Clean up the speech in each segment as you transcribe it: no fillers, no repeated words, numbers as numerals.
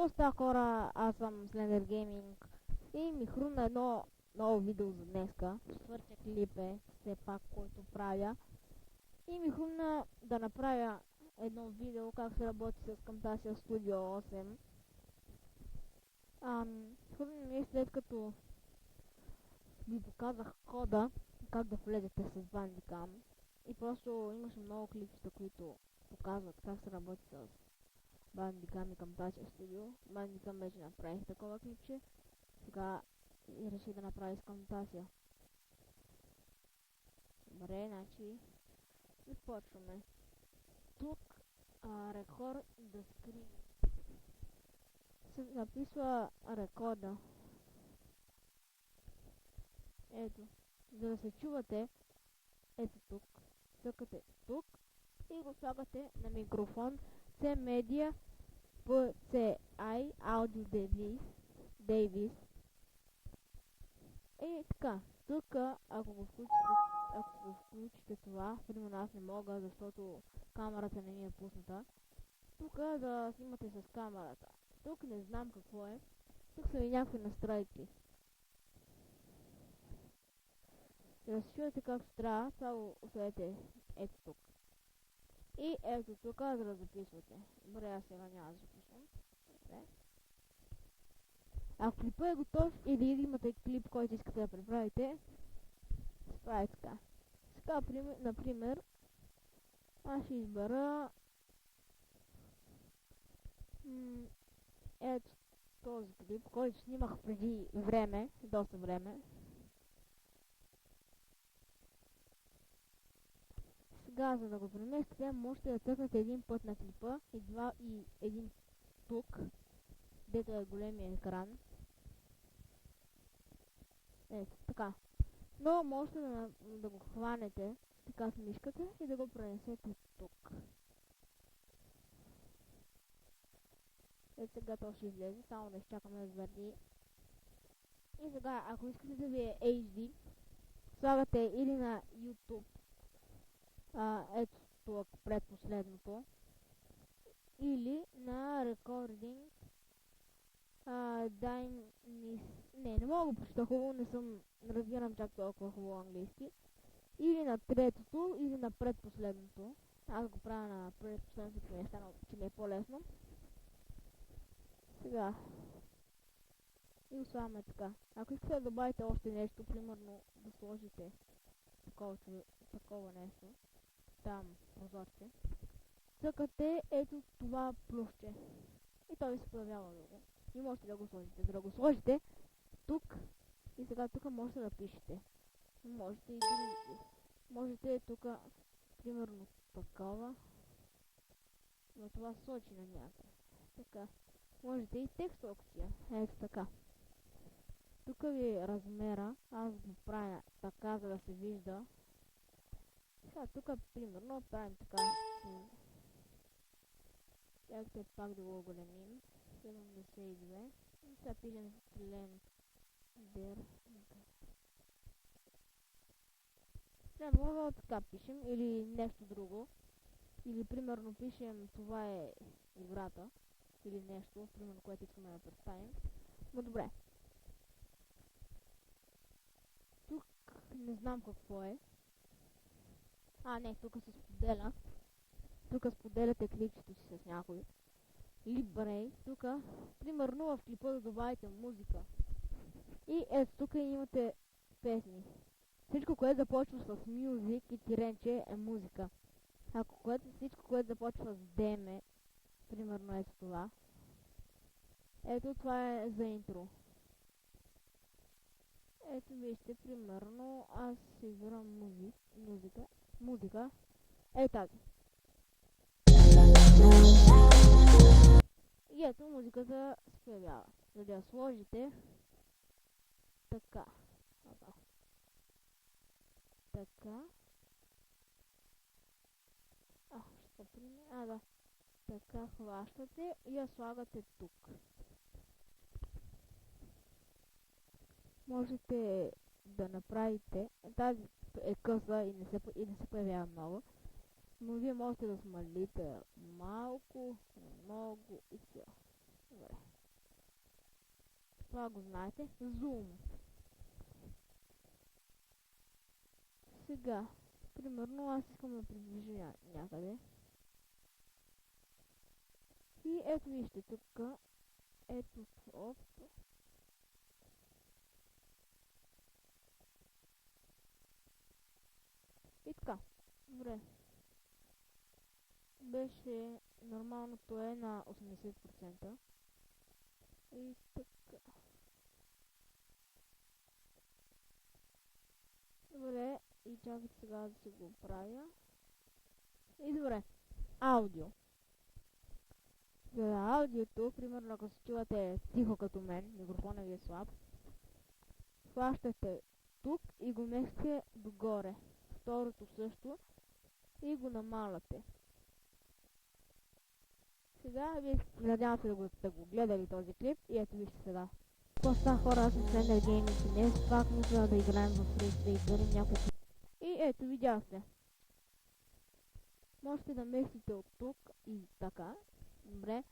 Що става, хора? Аз съм Slender Gaming и ми хрумна едно ново видео за днеска. Четвъртия клип е все пак, който правя. И ми хрумна да направя едно видео как се работи с Camtasia Studio 8. Хрумна ми след като ви показах кода, как да влезете с Bandicam. И просто имаше много клипчета, които показват как се работи с Bandicam и Camtasia Studio. Bandicam вече направих такова клипче. Сега реших да направя с Camtasia. Добре, значи започваме. Тук record the screen се записва рекорда. Ето, за да се чувате, ето тук, цъкате тук и го слагате на микрофон C-Media PCI Audio Davis. И така, тук ако го включите това, примерно аз не мога, защото камерата не ми е пусната. Тук да снимате с камерата. Тук не знам какво е. Тук са и някакви настройки. За да се чуете както трябва, това го оставете ето тук. И ето тук, за да записвате. Добре, аз сега няма да записвам. Добре. Ако клипът е готов или имате клип, който искате да преправите, това е така. Сега, например, аз ще избера ето този клип, който снимах преди време, доста време. Сега, за да го преместите, можете да цъкнете един път на клипа и един тук, дето е големия екран. Ето, така. Но можете да го хванете така с мишката и да го пренесете тук. Ето сега то ще излезе, само да изчакаме да звърди. И сега, ако искате да ви е HD, слагате или на YouTube, ето тук предпоследното, или на Recording не мога го прочета хубаво, не разбирам чак толкова хубаво английски. Или на третото, или на предпоследното. Аз го правя на предпоследното, че ми е по-лесно. Сега. И го слагаме така. Ако искате да добавите още нещо, примерно да сложите такова нещо, там прозорче, цъкате ето това плюсче. И той се появява друго. И можете да го сложите. За да го сложите тук и сега тук можете да пишете. Можете и да можете тук, примерно такова, но това сочи на някъде. Така. Можете и текст опция. Ето така. Тук ви е размера. Аз го правя така, за да се вижда. Сега тук примерно правим така. Чакайте пак да го оголемим. 72. И сега пишем Slender. Мога така пишем или нещо друго. Или примерно пишем това е играта. Или нещо, примерно, което искаме да представим. Но добре. Тук не знам какво е. Не, тук се споделя. Тук споделяте клипчето си с някой. Libre. Тук, примерно в клипа да добавите музика. И ето тук имате песни. Всичко, което започва с music и тиренче е музика. Всичко, което започва с деме, примерно ето това. Ето това е за интро. Ето вижте, примерно аз си избирам музика. Ето тази. И ето музиката се появява. За да я сложите така. Така. Ще приме. Да. Така хващате и я слагате тук. Можете да направите. Тази е къса и не се появява много. Но вие можете да смалите малко, много и все. Добре. Това го знаете. Zoom. Сега, примерно аз искам да приближа някъде. И ето вижте тук. Ето общо. И така. Добре. Беше нормалното е на 80%. И така. Добре. И чакайте сега да си го правя. И добре. Аудио. За аудиото, примерно ако се чувате тихо като мен, микрофонът ви е слаб, хващате тук и го местите догоре. Второто също и го намаляте. Сега вие надявам се да го гледали този клип и ето вижте сега. Какво хора, аз съм Slender Gaming и днес пак мисля да играем в Free Fire няколко. И ето видяхте. Можете да местите от тук и така. Добре.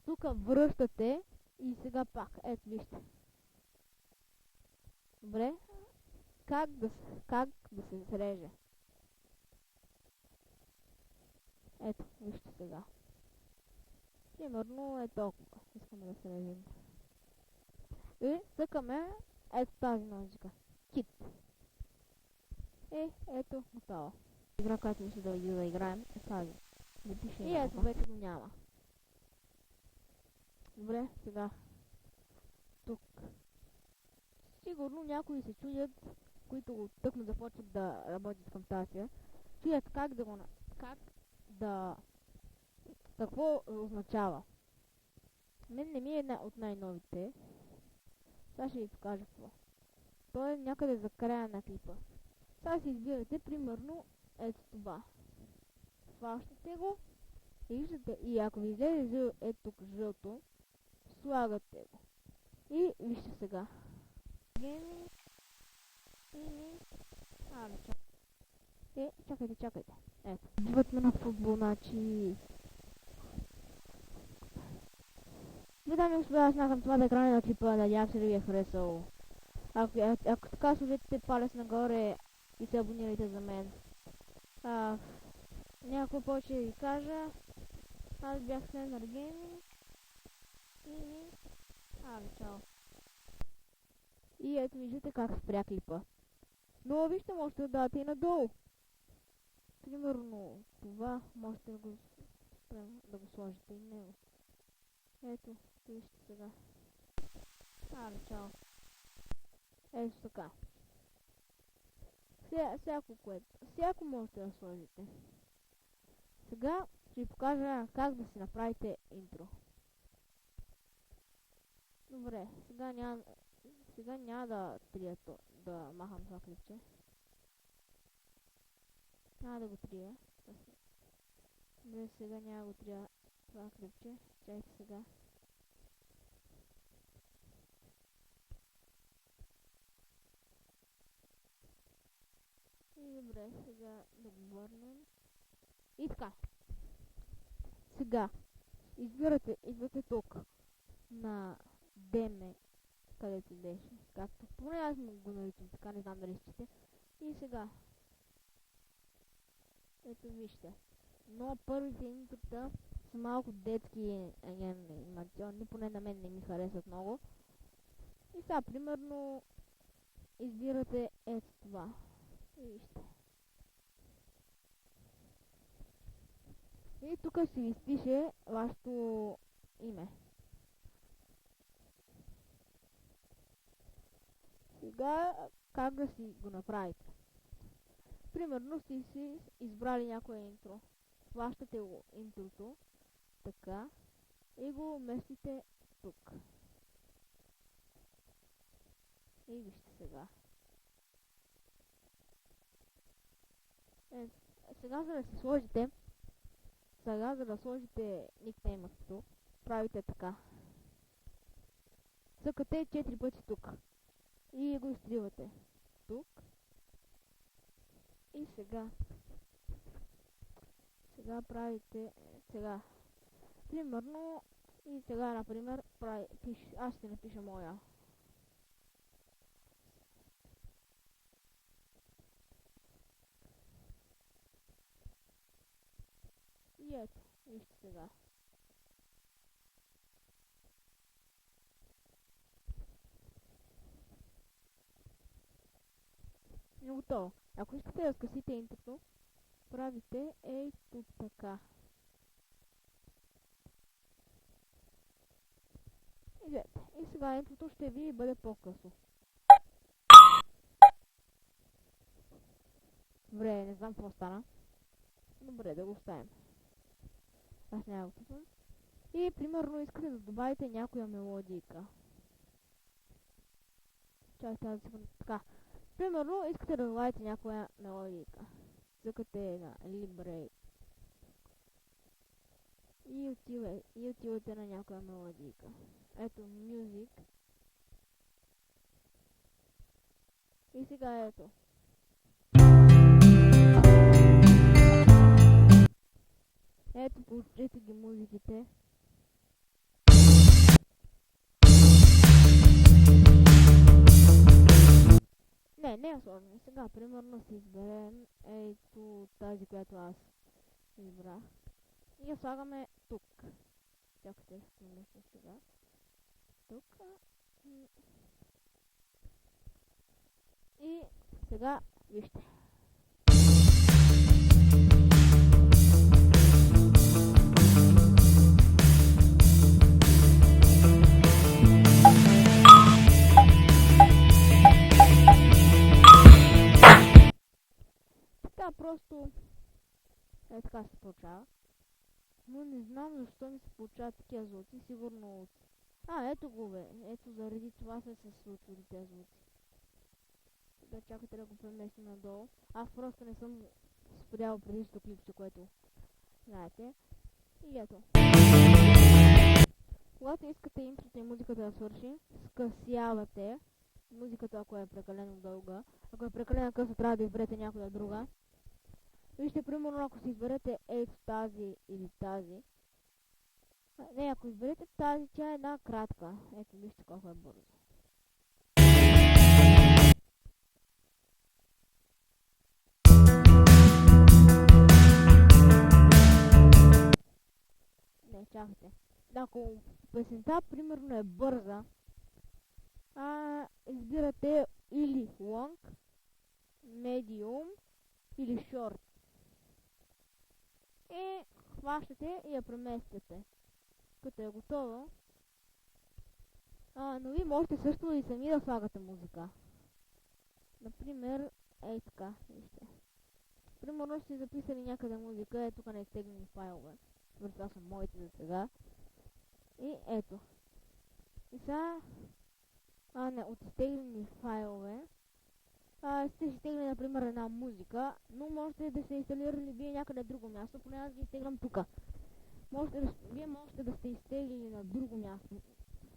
Тук връщате и сега пак. Ето вижте. Добре. Как да се среже. Ето, вижте сега. Примерно е толкова. Искаме да се режем. И цъкаме ето тази ножичка. Кит. Ето, готово. Игра, която мисля да играем е тази. И ето вече го няма. Добре, сега. Тук. Сигурно някои се чудят, които тъкмо започват да работят към тази. Чудят какво означава. Мен не ми е от най-новите. Сега ще ви покажа какво. То е някъде за края на клипа. Сега си избирате примерно ето това. Хващате го и виждате, и ако ви излезе ето тук жълто, слагате го. И вижте сега. Гейминг. Чакайте. Ето. Биват на футбол, значи. Дами и господа, аз смятам това да е края на клипа, надявам се да ви е харесал. Ако така сложите палец нагоре и се абонирайте за мен. Някакво повече да ви кажа. Аз бях Slender Gaming. Чао. И ето виждате как спря клипа. Но вижте, можете да дадете и надолу. Примерно това можете да го сложите и него. Ето, вижте сега. Чао. Ето така. Всяко можете да сложите. Сега ще ви покажа как да си направите интро. Добре, сега няма да махам това клипче. Няма да го трия. Добре, сега няма да го трия това клипче. Чайте сега. И добре, сега да го върнем. И така. Сега идвате тук на Деме, където беше. Както поне аз го наричам така, не знам дали счете. И сега. Ето вижте. Но първите интрота са малко детски анимационни, поне на мен не ми харесват много. И сега, примерно, избирате ето това. И вижте. И тук ще ви изпише вашето име. Сега как да си го направите? Примерно сте си избрали някое интро. Хващате го интрото, така, и го местите тук. И вижте сега. Сега за да сложите никнеймът, правите така. Цъкате 4 пъти тук. И го изтривате. Тук. И сега. Сега правите. Примерно. И сега, например, аз ще напиша моя. И ето, вижте сега. И готово. Ако искате да скъсите интрото, правите ето така. Идете. И сега интрото ще ви бъде по-късо. Добре, не знам какво стана. Добре, да го оставим. Аз няма го писам. И примерно искате да добавите някоя мелодийка. Чакайте тази секунда. Така. Примерно искате да добавите някоя мелодийка. Цъкате на Libre. И отивате на някоя мелодийка. Ето Music. И сега ето. Ето, получете ги музиките. Не е сложно. Сега, примерно, си изберем ето тази, която аз избрах. И я слагаме тук. Чакайте, ще сега. Тук. И сега, вижте. Просто така се получава. Но не знам защо ми се получават такива звуци. Сигурно от... ето го бе. Ето заради това се случвали тези звуци. Сега чакайте да го преместим надолу. Аз просто не съм спрял предишното клипче, което знаете. И ето. Когато искате интрото и музиката да свърши, скъсявате музиката, ако е прекалено дълга. Ако е прекалено късо, трябва да изберете някоя друга. Вижте, примерно, ако си изберете ето тази или тази. Не, ако изберете тази, тя е една кратка. Ето, вижте колко е бързо. Не, чакайте. Ако песента, примерно, е бърза, избирате или long, medium или short. И хващате и я преместите. Като е готово. Но ви можете също и сами да слагате музика. Например, ей така, вижте. Примерно сте записали някъде музика, тук на изтеглени файлове. Това са моите за сега. И ето. И сега, от изтеглени файлове, сте изтегли, например, една музика, но можете да сте инсталирали вие някъде друго място, поне аз ги изтеглям тук. Вие можете да сте изтеглили на друго място.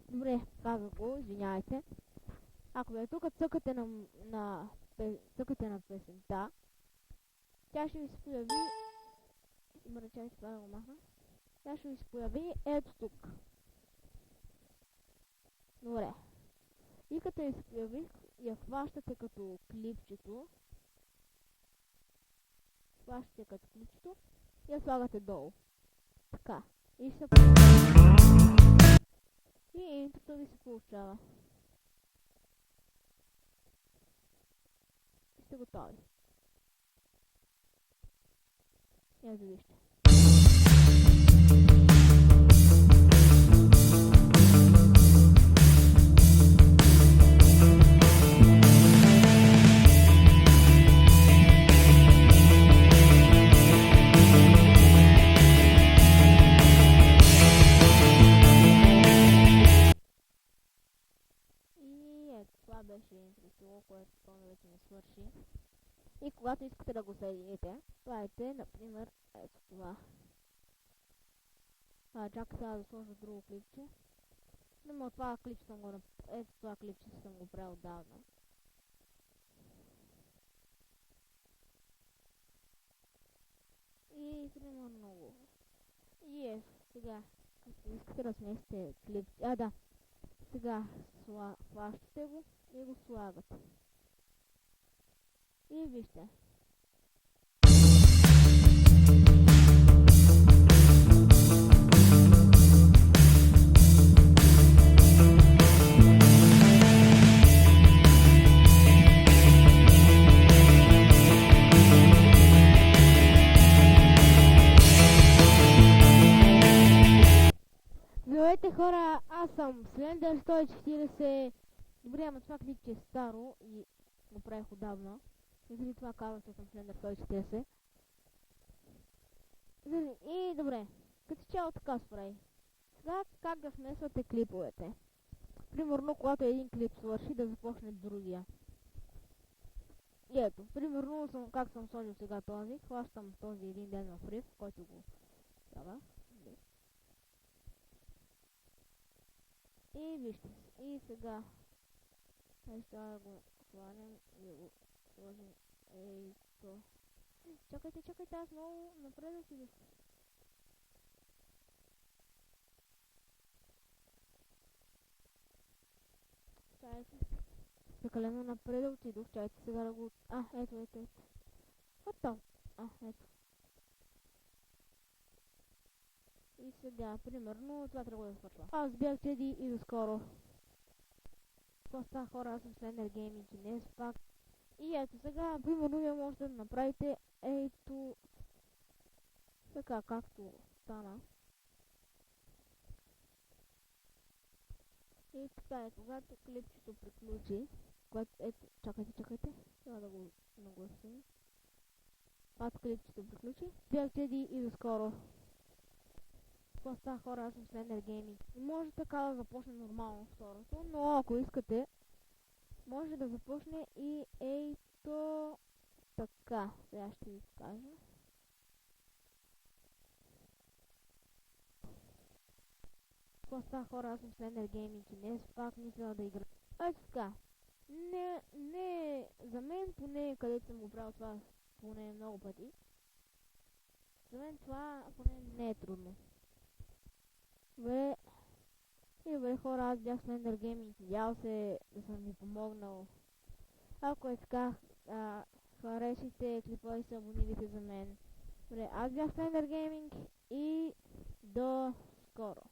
Добре, казах го, извинявайте. Ако вие тук цъкате на песента, тя ще ви се появи... Чакайте, това да го махна. Тя ще ви се появи ето тук. Добре. И като я се появи, я хващате като клипчето. И я слагате долу. Така. И интрото ви се получава. И сте готови. Ето вижте. Това беше интрото, което пълно вече не свърши. И когато искате да го съедините, правите, например, ето това. Чакай сега да сложа друго клипче. Но това клипче съм го ето това клипче съм го правил отдавна. И примерно много. И сега, ако искате да смесите клипче, да. Сега хващате го и го слагате. И вижте. сега, аз съм Slender 140. Добре, ама това клип, че е старо и го правих отдавна. И заради това казвам, че съм Slender 140. И добре, като цяло така се прави. Сега как да смесвате клиповете? Примерно, когато един клип свърши, да започне другия. И ето, примерно, как съм сложил сега този, хващам този един ден в риф, който го правя. И вижте, и сега ще го хванем и го сложим. Ето. Чакайте, аз много напред отидох. Чакайте. Прекалено напред отидох, чакайте сега да го... ето. What the... ето. И сега, примерно, това трябва да свършва. Аз бях Теди и до скоро. Какво става, хора, аз съм Slender Gaming и днес пак. И ето сега, примерно, вие можете да направите ето така, както стана. И така е, когато клипчето приключи, ето, чакайте, трябва да го нагласим. Когато клипчето приключи, бях Теди и до скоро. Какво става, хора, аз съм Slender Gaming. И може така да започне нормално второто, но ако искате, може да започне и ето така. Сега ще ви кажа. Какво става, хора, аз съм Slender Gaming и днес пак мисля да игра. Ето така. Не, за мен поне, където съм го правил това поне много пъти. За мен това поне не е трудно. Добре, хора, аз бях Slender Gaming, надявам се да съм ви помогнал. Ако е така, харесайте клипа и се абонирайте за мен. Добре, аз бях Slender Gaming и до скоро.